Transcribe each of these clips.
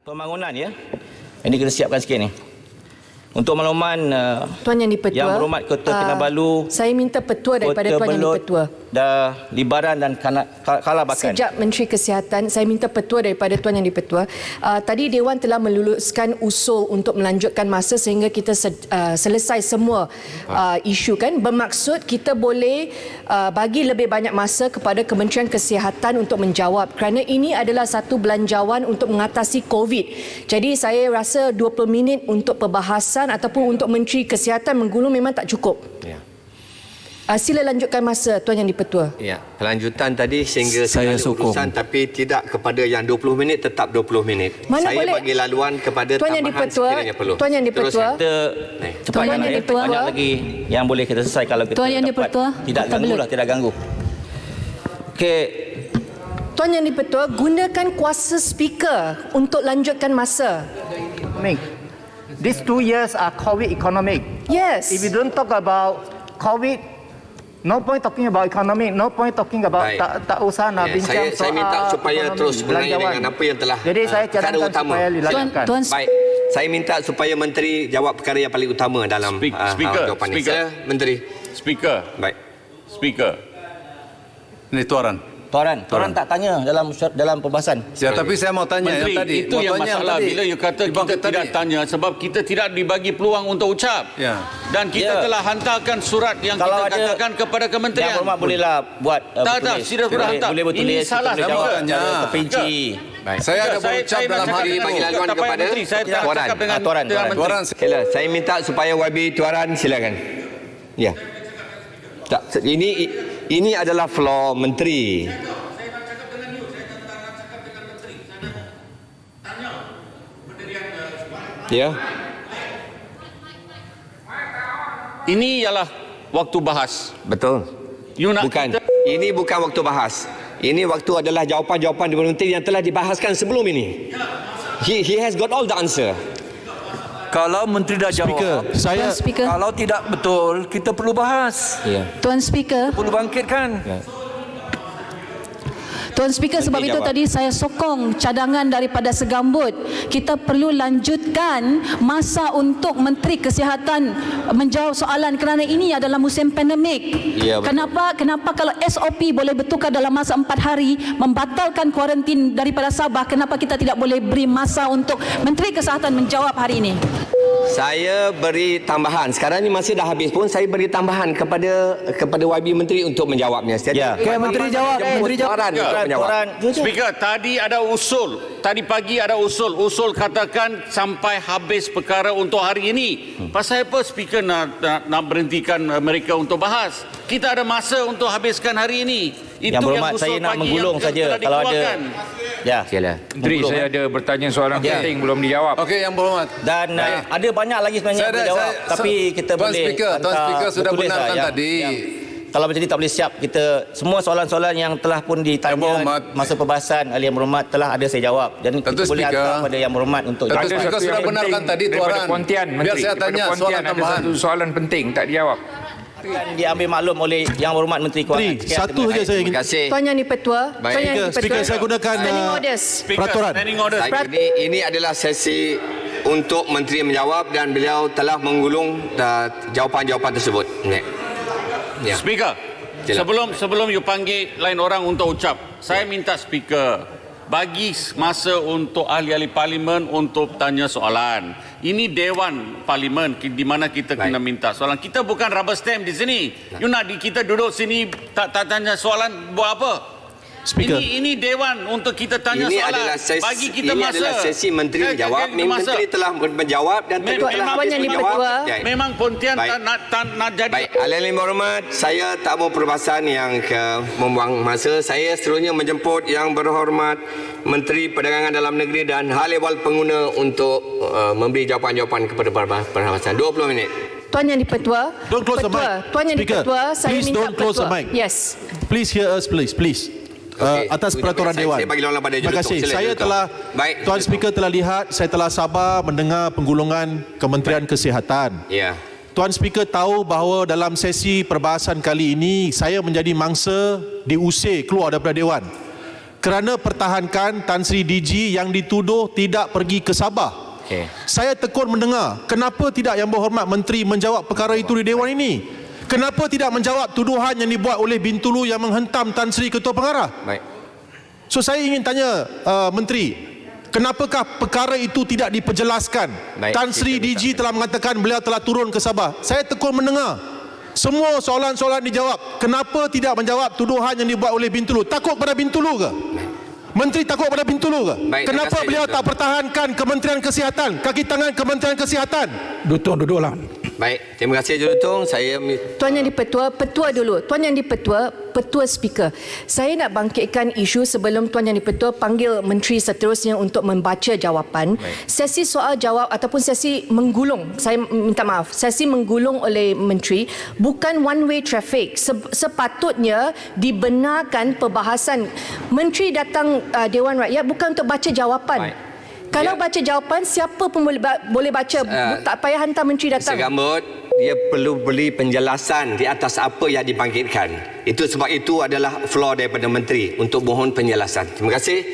Pembangunan ya. Ini kita siapkan sikit ni. Untuk makluman Tuan Yang di-Pertua, Yang Berhormat Ketua Kinabalu, saya minta petua daripada Tuan Yang di-Pertua. dah Libaran dan Kalabakan. Sejak Menteri Kesihatan, saya minta petua daripada Tuan Yang di-Pertua. Tadi Dewan telah meluluskan usul untuk melanjutkan masa sehingga kita selesai semua isu kan. Bermaksud kita boleh bagi lebih banyak masa kepada Kementerian Kesihatan untuk menjawab kerana ini adalah satu belanjawan untuk mengatasi COVID. Jadi saya rasa 20 minit untuk perbahasan ataupun untuk Menteri Kesihatan menggulung memang tak cukup. Ya. Sila lanjutkan masa Tuan Yang di-Pertua. Ya, pelanjutan tadi sehingga Saya segala sokong. urusan tapi tidak kepada yang 20 minit tetap 20 minit. Mana Saya boleh? bagi laluan kepada Tuan Yang tambahan di-Pertua, sekiranya perlu. Tuan Yang di-Pertua. Teruskan. Kita Tuan cepatkan Yang lah ya. di-Pertua. Banyak lagi yang boleh kita selesai kalau kita Tuan Yang dapat. di-Pertua. Tidak Tak ganggu boleh. lah, tidak ganggu. Okey, Tuan Yang di-Pertua, gunakan kuasa speaker untuk lanjutkan masa. economic. These 2 years are COVID economic. Yes. If you don't talk about COVID, no point talking about economic, no point talking about Baik. tak usah nak Ya, bincang saya minta supaya ekonomi, terus mengenai belanjawan. dengan apa yang telah Jadi saya perkara cadangkan utama. supaya dilanjutkan. Tuan Baik, saya minta supaya Menteri jawab perkara yang paling utama dalam Speaker, jawapan ini. Speaker. Saya, Menteri. Speaker, Baik. Speaker. Ini tuaran. Tuan tak tanya dalam perbahasan. Ya, tapi saya mau tanya Menteri, yang tadi. itu Mau yang tanya masalah tadi. bila you kata Di bangkit kita tidak tanya sebab kita tidak dibagi peluang untuk ucap. Ya. Dan kita Ya. telah hantarkan surat yang Kalau kita ada katakan kepada Yang kementerian. Berhormat bolehlah buat Tak, bertulis. sudah hantar. Boleh bertulis. Ini kita salah, boleh saya jawab mau secara tanya. terperinci. Baik. Saya ada Saya- berucap saya dalam nak hari cakap ini. bagi laluan Kata kepada Menteri, saya tak Tuan. cakap dengan Tuan. dengan Menteri. Tuaran, Okeylah, saya minta supaya YB Tuaran silakan. Ya. Tak, ini adalah floor Menteri. Ya. Ini ialah waktu bahas. Betul. You nak Bukan. kita- Ini bukan waktu bahas. Ini waktu adalah jawapan-jawapan daripada menteri yang telah dibahaskan sebelum ini. He has got all the answer. Kalau menteri dah jawab, Tuan Speaker, kalau tidak betul, kita perlu bahas. Ya. Tuan Speaker, Perlu bangkitkan. Tuan Speaker, sebab Menteri itu jawab. tadi saya sokong cadangan daripada segambut. Kita perlu lanjutkan masa untuk Menteri Kesihatan menjawab soalan kerana ini adalah musim pandemik. Ya, betul. Kenapa kalau SOP boleh bertukar dalam masa 4 hari, membatalkan kuarantin daripada Sabah, kenapa kita tidak boleh beri masa untuk Menteri Kesihatan menjawab hari ini? Saya beri tambahan. Sekarang ni masa dah habis pun saya beri tambahan kepada YB menteri untuk menjawabnya. Jadi, Ya. Okey, menteri jawab. Menteri jawab. Tuaran untuk menjawab. Speaker, tadi ada usul. Tadi pagi ada usul. Usul katakan sampai habis perkara untuk hari ini. Pasal apa Speaker nak berhentikan mereka untuk bahas? Kita ada masa untuk habiskan hari ini. Itu Yang Berhormat, usul saya nak pagi menggulung yang saja telah kalau ada. dikeluarkan. Ya. Silakan. Menteri, Menggulung, saya ada bertanya soalan Ya. penting belum dijawab. Okey, yang berhormat. Dan ada banyak lagi sebenarnya Saya yang ada- boleh jawab. saya- Tapi kita Tuan boleh Speaker, Tuan hantar Speaker sudah bertulis lah benarkan yang- tadi. Kalau macam ni tak boleh siap. Kita semua soalan-soalan yang telah pun Yang ditanya Berhormat. masa perbahasan oleh Yang Berhormat telah ada saya jawab. Dan Tentu kita boleh Speaker. hantar kepada Yang Berhormat untuk Tentu jawab. Ada Speaker satu sudah yang benarkan penting tadi, daripada Tuaran. Pontian, Biar Menteri. saya Daripada tanya Pontian soalan ada tambahan. satu soalan penting tak dijawab. Akan diambil maklum oleh Yang Berhormat Menteri Kewangan. Menteri, Sekian, satu terima saja kasih. saya ingin. Terima kasih. Tuan Yang di-Pertua, Baik. Tuan Yang di-Pertua. Speaker, saya gunakan Standing orders. Speaker, Peraturan. standing order. Ini adalah sesi untuk menteri menjawab dan beliau telah menggulung jawapan-jawapan tersebut. Ya. Speaker, Silakan. sebelum you panggil lain orang untuk ucap, saya minta Speaker bagi masa untuk ahli-ahli parlimen untuk tanya soalan. Ini Dewan Parlimen di mana kita kena minta soalan. Kita bukan rubber stamp di sini. You nak kita duduk sini tak tanya soalan buat apa? Speaker. Ini Dewan untuk kita tanya Ini soalan. adalah sesi, Bagi kita ini masa. adalah sesi menteri menjawab. Kita masa. Menteri telah menjawab dan Memang- telah memang habis Yang menjawab. di-Pertua. Ya. Memang Pontian Baik. nak jadi. Baik, ahli-ahli berhormat, saya tak mau perbahasan yang membuang masa. Saya seterusnya menjemput Yang Berhormat Menteri Perdagangan Dalam Negeri dan Hal Ehwal Pengguna untuk memberi jawapan-jawapan kepada perbahasan. 20 minit. Tuan Yang di-Pertua. Don't close the Pertua. mic. Tuan Yang Speaker, di-Pertua, saya please minta don't close the petua. mic. Yes. Please hear us, please. Okey, Atas itu peraturan saya- Dewan. saya bagi lawan pada Terima Jurutung. kasih. Sila, Saya Jurutung. telah, Baik, Tuan Jurutung. Speaker telah lihat, saya telah sabar mendengar penggulungan Kementerian Kesihatan. Ya. Tuan Speaker tahu bahawa dalam sesi perbahasan kali ini, saya menjadi mangsa diusir keluar daripada Dewan. kerana pertahankan Tan Sri DG yang dituduh tidak pergi ke Sabah. Saya tekun mendengar, kenapa tidak Yang Berhormat Menteri menjawab perkara itu di Dewan ini? Kenapa tidak menjawab tuduhan yang dibuat oleh Bintulu yang menghentam Tan Sri Ketua Pengarah? Baik. So saya ingin tanya Menteri, kenapakah perkara itu tidak diperjelaskan? Baik, Tan Sri DG telah mengatakan beliau telah turun ke Sabah. Saya tekun mendengar semua soalan-soalan dijawab. Kenapa tidak menjawab tuduhan yang dibuat oleh Bintulu? Takut pada Bintulu ke? Menteri takut pada Bintulu ke? Baik, Kenapa terima kasih, beliau Datuk. tak pertahankan Kementerian Kesihatan, kaki tangan Kementerian Kesihatan? Duduklah. Baik, terima kasih Jurutung. Saya Tuan Yang di-Petua, Petua dulu. Tuan Yang di-Petua, Petua Speaker. Saya nak bangkitkan isu sebelum Tuan Yang di-Petua panggil Menteri seterusnya untuk membaca jawapan. Sesi soal jawab ataupun sesi menggulung, saya minta maaf, sesi menggulung oleh Menteri bukan one way traffic. Sepatutnya dibenarkan perbahasan. Menteri datang Dewan Rakyat bukan untuk baca jawapan. Baik. Kalau baca jawapan, siapa pun boleh baca. Tak payah hantar Menteri datang. Segambut, dia perlu beri penjelasan di atas apa yang dibangkitkan. Itu sebab itu adalah floor daripada Menteri untuk mohon penjelasan. Terima kasih.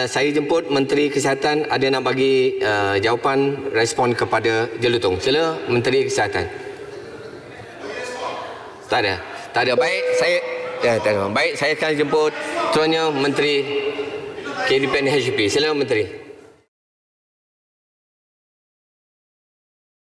Saya jemput Menteri Kesihatan ada nak bagi jawapan respon kepada Jelutong. Sila Menteri Kesihatan. Tak ada. Tak ada. Baik, tak ada. Baik, saya akan jemput tuannya Menteri KDP dan HDP. Sila Menteri.